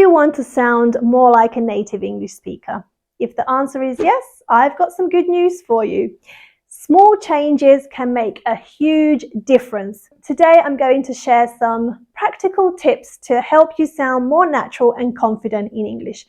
you want to sound more like a native English speaker? If the answer is yes, I've got some good news for you. Small changes can make a huge difference. Today, I'm going to share some practical tips to help you sound more natural and confident in English.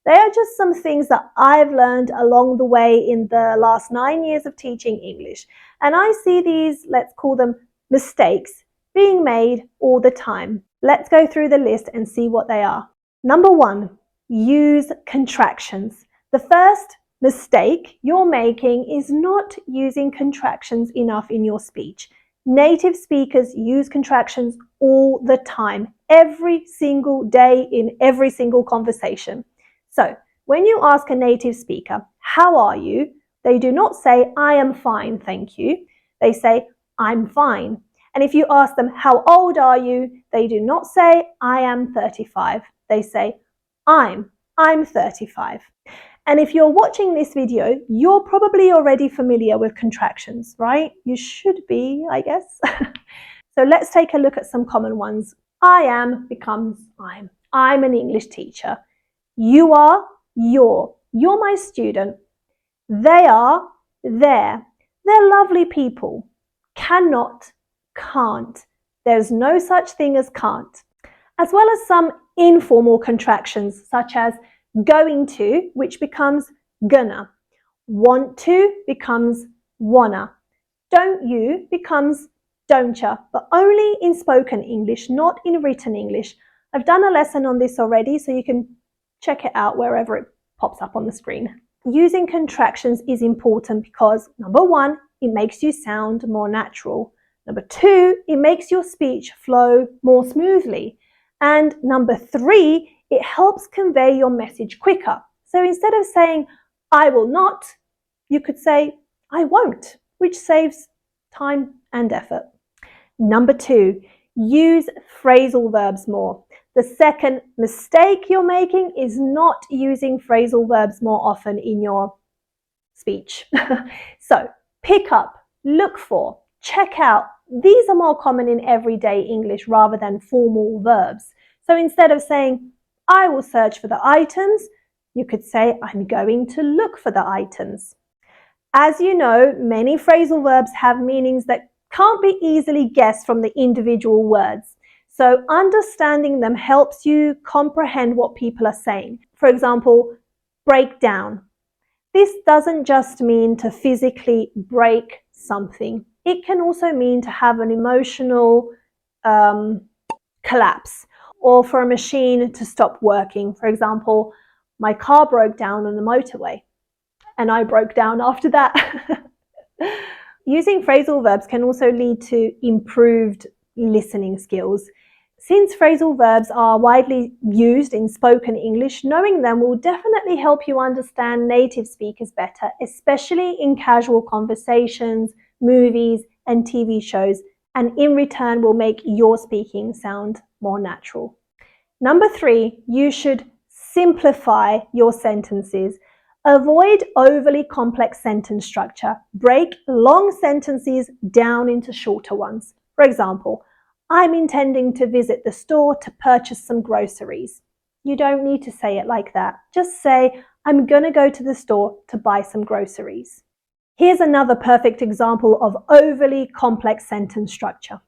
They are just some things that I've learned along the way in the last 9 years of teaching English. And I see these, let's call them mistakes, being made all the time. Let's go through the list and see what they are. Number 1, use contractions. The first mistake you're making is not using contractions enough in your speech. Native speakers use contractions all the time, every single day in every single conversation. So, when you ask a native speaker, "How are you?" they do not say, "I am fine, thank you." They say, "I'm fine." And if you ask them, "How old are you?" they do not say, "I am 35. They say, I'm 35. And if you're watching this video, you're probably already familiar with contractions, right? You should be, I guess. So let's take a look at some common ones. I am becomes I'm. I'm an English teacher. You are, you're. You're my student. They are, they're. They're lovely people. Cannot, can't. There's no such thing as can't. As well as some informal contractions such as going to, which becomes gonna. Want to becomes wanna. Don't you becomes don't ya, but only in spoken English, not in written English. I've done a lesson on this already, so you can check it out wherever it pops up on the screen. Using contractions is important because, number 1, it makes you sound more natural. Number 2, it makes your speech flow more smoothly. And number 3, it helps convey your message quicker. So instead of saying, "I will not," you could say, "I won't," which saves time and effort. Number 2, use phrasal verbs more. The second mistake you're making is not using phrasal verbs more often in your speech. So pick up, look for, check out. These are more common in everyday English rather than formal verbs. So instead of saying, "I will search for the items," you could say, "I'm going to look for the items." As you know, many phrasal verbs have meanings that can't be easily guessed from the individual words. So understanding them helps you comprehend what people are saying. For example, break down. This doesn't just mean to physically break something. It can also mean to have an emotional collapse, or for a machine to stop working. For example, my car broke down on the motorway and I broke down after that. Using phrasal verbs can also lead to improved listening skills. Since phrasal verbs are widely used in spoken English, knowing them will definitely help you understand native speakers better, especially in casual conversations, movies, and TV shows, and in return will make your speaking sound more natural. Number 3, you should simplify your sentences. Avoid overly complex sentence structure. Break long sentences down into shorter ones. For example, "I'm intending to visit the store to purchase some groceries." You don't need to say it like that. Just say, "I'm going to go to the store to buy some groceries." Here's another perfect example of overly complex sentence structure.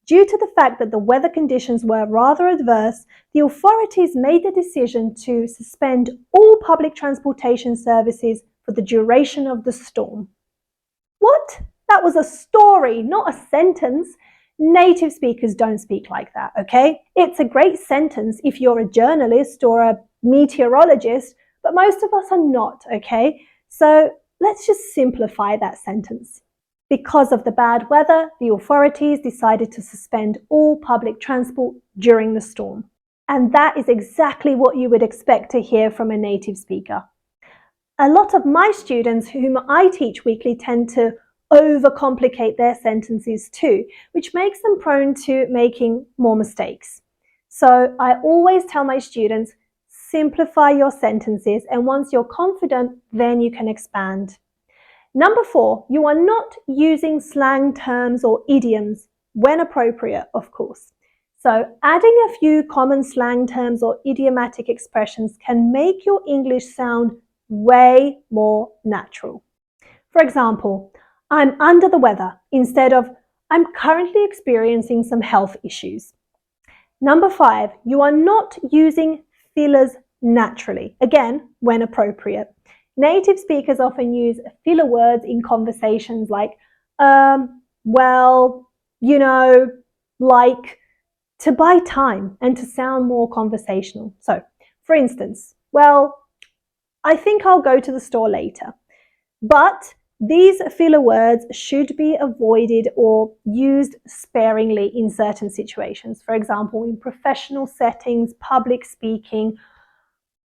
Due to the fact that the weather conditions were rather adverse, the authorities made the decision to suspend all public transportation services for the duration of the storm. What? That was a story, not a sentence. Native speakers don't speak like that, okay? It's a great sentence if you're a journalist or a meteorologist, but most of us are not, okay? So let's just simplify that sentence. Because of the bad weather, the authorities decided to suspend all public transport during the storm. And that is exactly what you would expect to hear from a native speaker. A lot of my students whom I teach weekly tend to overcomplicate their sentences too, which makes them prone to making more mistakes. So I always tell my students, simplify your sentences, and once you're confident, then you can expand. Number 4, you are not using slang terms or idioms when appropriate, of course. So adding a few common slang terms or idiomatic expressions can make your English sound way more natural. For example, I'm under the weather instead of I'm currently experiencing some health issues. Number 5, you are not using fillers naturally, again, when appropriate. Native speakers often use filler words in conversations like, well, you know, like, to buy time and to sound more conversational. So, for instance, well, I think I'll go to the store later. But these filler words should be avoided or used sparingly in certain situations. For example, in professional settings, public speaking,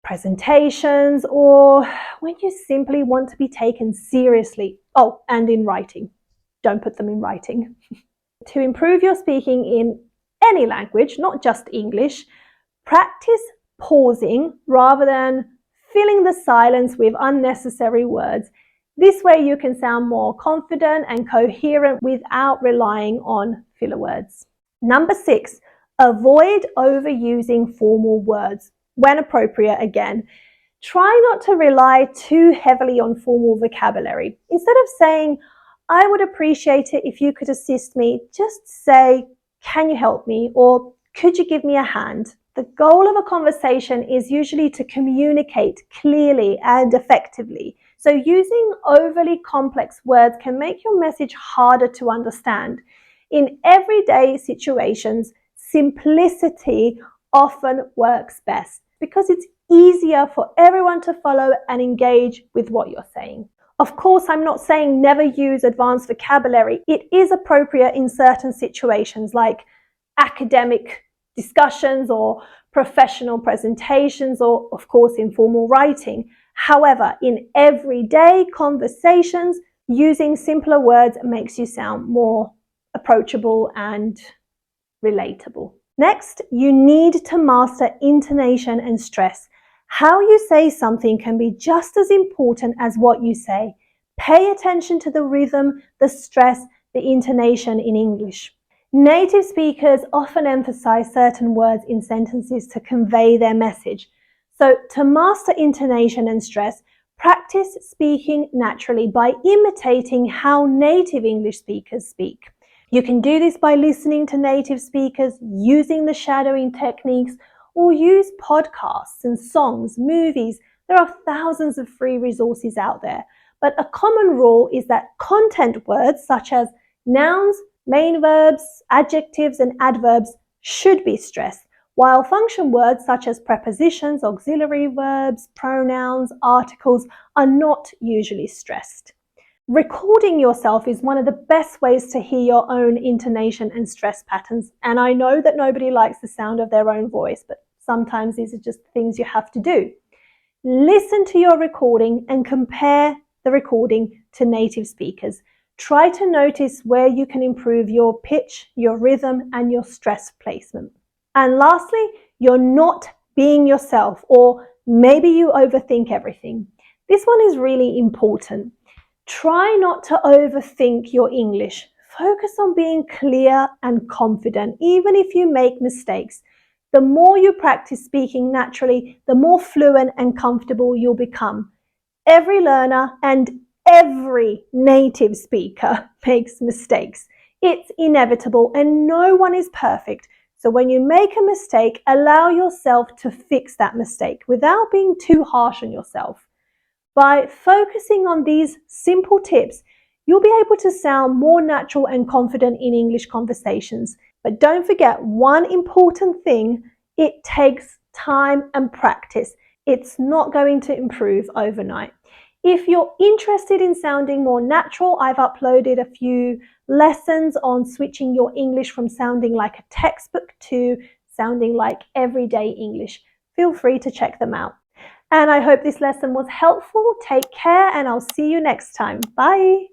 presentations, or when you simply want to be taken seriously. Oh, and in writing. Don't put them in writing. To improve your speaking in any language, not just English, practice pausing rather than filling the silence with unnecessary words. This way you can sound more confident and coherent without relying on filler words. Number 6, avoid overusing formal words. When appropriate, again, try not to rely too heavily on formal vocabulary. Instead of saying, I would appreciate it if you could assist me, just say, can you help me? Or could you give me a hand? The goal of a conversation is usually to communicate clearly and effectively. So using overly complex words can make your message harder to understand. In everyday situations, simplicity often works best because it's easier for everyone to follow and engage with what you're saying. Of course, I'm not saying never use advanced vocabulary. It is appropriate in certain situations like academic discussions or professional presentations or, of course, informal writing. However, in everyday conversations, using simpler words makes you sound more approachable and relatable. Next, you need to master intonation and stress. How you say something can be just as important as what you say. Pay attention to the rhythm, the stress, the intonation in English. Native speakers often emphasize certain words in sentences to convey their message. So to master intonation and stress, practice speaking naturally by imitating how native English speakers speak. You can do this by listening to native speakers, using the shadowing techniques, or use podcasts and songs, movies. There are thousands of free resources out there. But a common rule is that content words such as nouns, main verbs, adjectives, and adverbs should be stressed, while function words such as prepositions, auxiliary verbs, pronouns, articles are not usually stressed. Recording yourself is one of the best ways to hear your own intonation and stress patterns. And I know that nobody likes the sound of their own voice, but sometimes these are just things you have to do. Listen to your recording and compare the recording to native speakers. Try to notice where you can improve your pitch, your rhythm, and your stress placement. And lastly, you're not being yourself, or maybe you overthink everything. This one is really important. Try not to overthink your English. Focus on being clear and confident, even if you make mistakes. The more you practice speaking naturally, the more fluent and comfortable you'll become. Every learner and every native speaker makes mistakes. It's inevitable and no one is perfect. So when you make a mistake, allow yourself to fix that mistake without being too harsh on yourself. By focusing on these simple tips, you'll be able to sound more natural and confident in English conversations. But don't forget one important thing, it takes time and practice. It's not going to improve overnight. If you're interested in sounding more natural, I've uploaded a few lessons on switching your English from sounding like a textbook to sounding like everyday English. Feel free to check them out. And I hope this lesson was helpful. Take care and I'll see you next time. Bye.